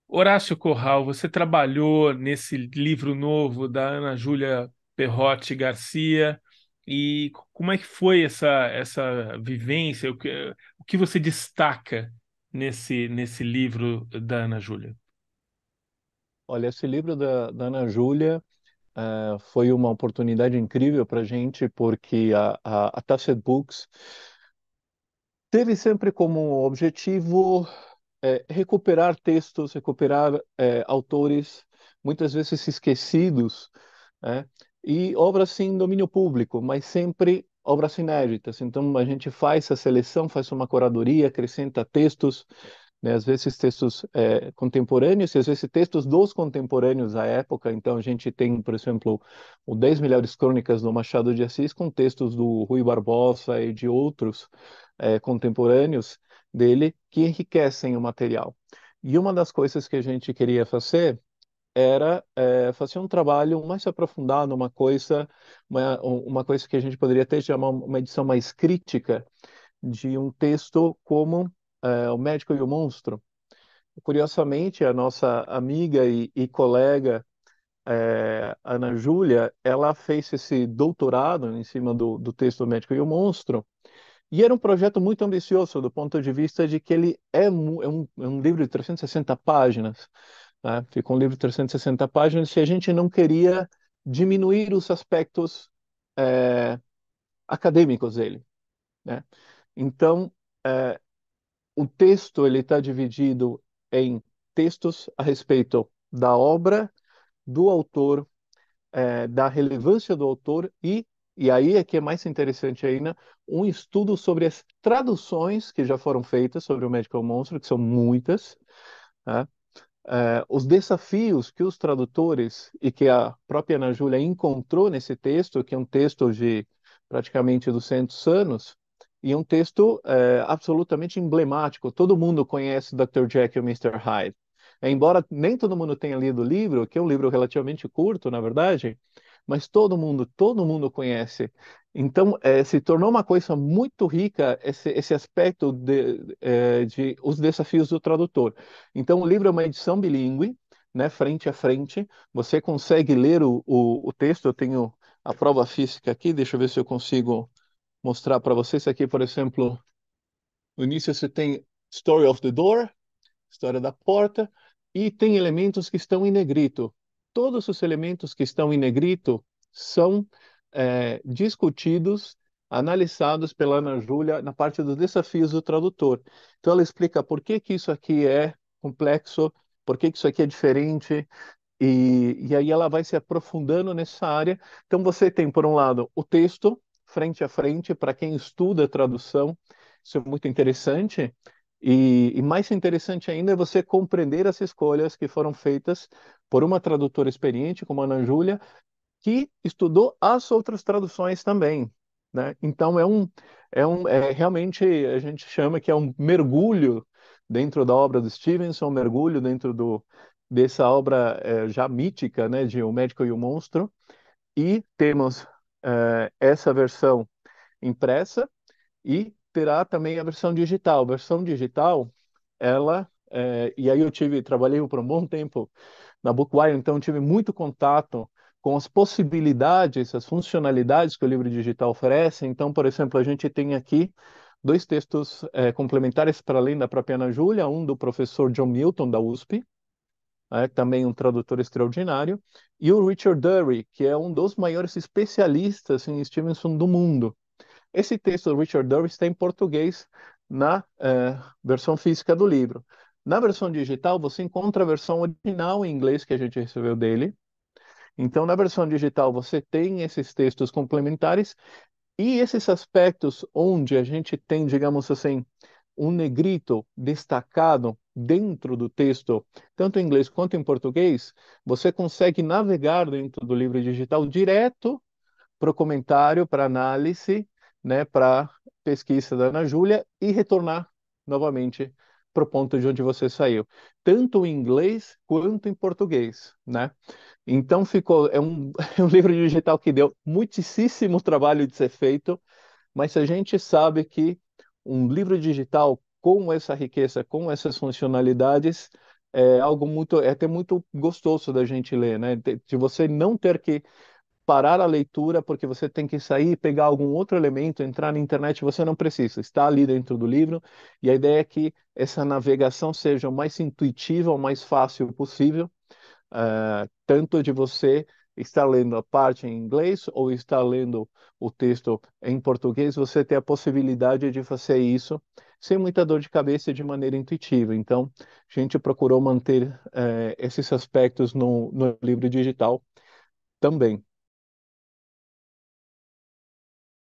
Horácio Corral, você trabalhou nesse livro novo da Ana Júlia Perrotti Garcia e como é que foi essa vivência? O que você destaca nesse livro da Ana Júlia? Olha, esse livro da Ana Júlia foi uma oportunidade incrível para a gente, porque a Tacit Books teve sempre como objetivo recuperar textos, recuperar autores, muitas vezes esquecidos, né? E obras em domínio público, mas sempre obras inéditas. Então a gente faz a seleção, faz uma curadoria, acrescenta textos, né? Às vezes textos contemporâneos e às vezes textos dos contemporâneos à época. Então a gente tem, por exemplo, o 10 Melhores Crônicas do Machado de Assis com textos do Rui Barbosa e de outros contemporâneos dele que enriquecem o material. E uma das coisas que a gente queria fazer era fazer um trabalho mais aprofundado, uma coisa que a gente poderia até chamar uma edição mais crítica de um texto como O Médico e o Monstro. Curiosamente, a nossa amiga e colega Ana Júlia, ela fez esse doutorado em cima do texto O Médico e o Monstro, e era um projeto muito ambicioso do ponto de vista de que ele é um livro de 360 páginas, né? Fica um livro de 360 páginas e a gente não queria diminuir os aspectos eh, acadêmicos dele, né? Então, o texto ele está dividido em textos a respeito da obra, do autor, da relevância do autor e aí é que é mais interessante ainda, um estudo sobre as traduções que já foram feitas sobre o Médico ao Monstro, que são muitas, né? Os desafios que os tradutores e que a própria Ana Júlia encontrou nesse texto, que é um texto de praticamente 200 anos, e um texto absolutamente emblemático. Todo mundo conhece Dr. Jekyll e Mr. Hyde. Embora nem todo mundo tenha lido o livro, que é um livro relativamente curto, na verdade, mas todo mundo conhece. Então, se tornou uma coisa muito rica esse aspecto de os desafios do tradutor. Então, o livro é uma edição bilíngue, né, frente a frente. Você consegue ler o texto. Eu tenho a prova física aqui, deixa eu ver se eu consigo mostrar para vocês. Aqui, por exemplo, no início você tem Story of the Door, história da porta, e tem elementos que estão em negrito. Todos os elementos que estão em negrito são discutidos, analisados pela Ana Júlia na parte dos desafios do tradutor. Então ela explica por que que isso aqui é complexo, por que que isso aqui é diferente, e aí ela vai se aprofundando nessa área. Então você tem, por um lado, o texto frente a frente para quem estuda a tradução. Isso é muito interessante. E mais interessante ainda é você compreender as escolhas que foram feitas por uma tradutora experiente como a Ana Júlia, que estudou as outras traduções também, né? Então realmente a gente chama que é um mergulho dentro da obra do Stevenson, um mergulho dentro dessa obra já mítica, né, de O Médico e o Monstro. E temos essa versão impressa e terá também a versão digital. A versão digital, e aí trabalhei por um bom tempo na Bookwire, então tive muito contato com as possibilidades, as funcionalidades que o livro digital oferece. Então, por exemplo, a gente tem aqui dois textos complementares para além da própria Ana Júlia, um do professor John Milton, da USP, também um tradutor extraordinário, e o Richard Dury, que é um dos maiores especialistas em Stevenson do mundo. Esse texto do Richard Dury está em português na versão física do livro. Na versão digital, você encontra a versão original em inglês que a gente recebeu dele. Então, na versão digital, você tem esses textos complementares e esses aspectos onde a gente tem, digamos assim, um negrito destacado dentro do texto, tanto em inglês quanto em português, você consegue navegar dentro do livro digital direto para o comentário, para análise, né, para pesquisa da Ana Júlia e retornar novamente para o ponto de onde você saiu, tanto em inglês quanto em português, né? Então é um livro digital que deu muitíssimo trabalho de ser feito, mas a gente sabe que um livro digital com essa riqueza, com essas funcionalidades, é algo muito, é até muito gostoso da gente ler, né? De você não ter que parar a leitura porque você tem que sair, pegar algum outro elemento, entrar na internet, você não precisa, está ali dentro do livro, e a ideia é que essa navegação seja o mais intuitiva, o mais fácil possível, tanto de você estar lendo a parte em inglês ou estar lendo o texto em português, você ter a possibilidade de fazer isso sem muita dor de cabeça e de maneira intuitiva. Então, a gente procurou manter esses aspectos no livro digital também.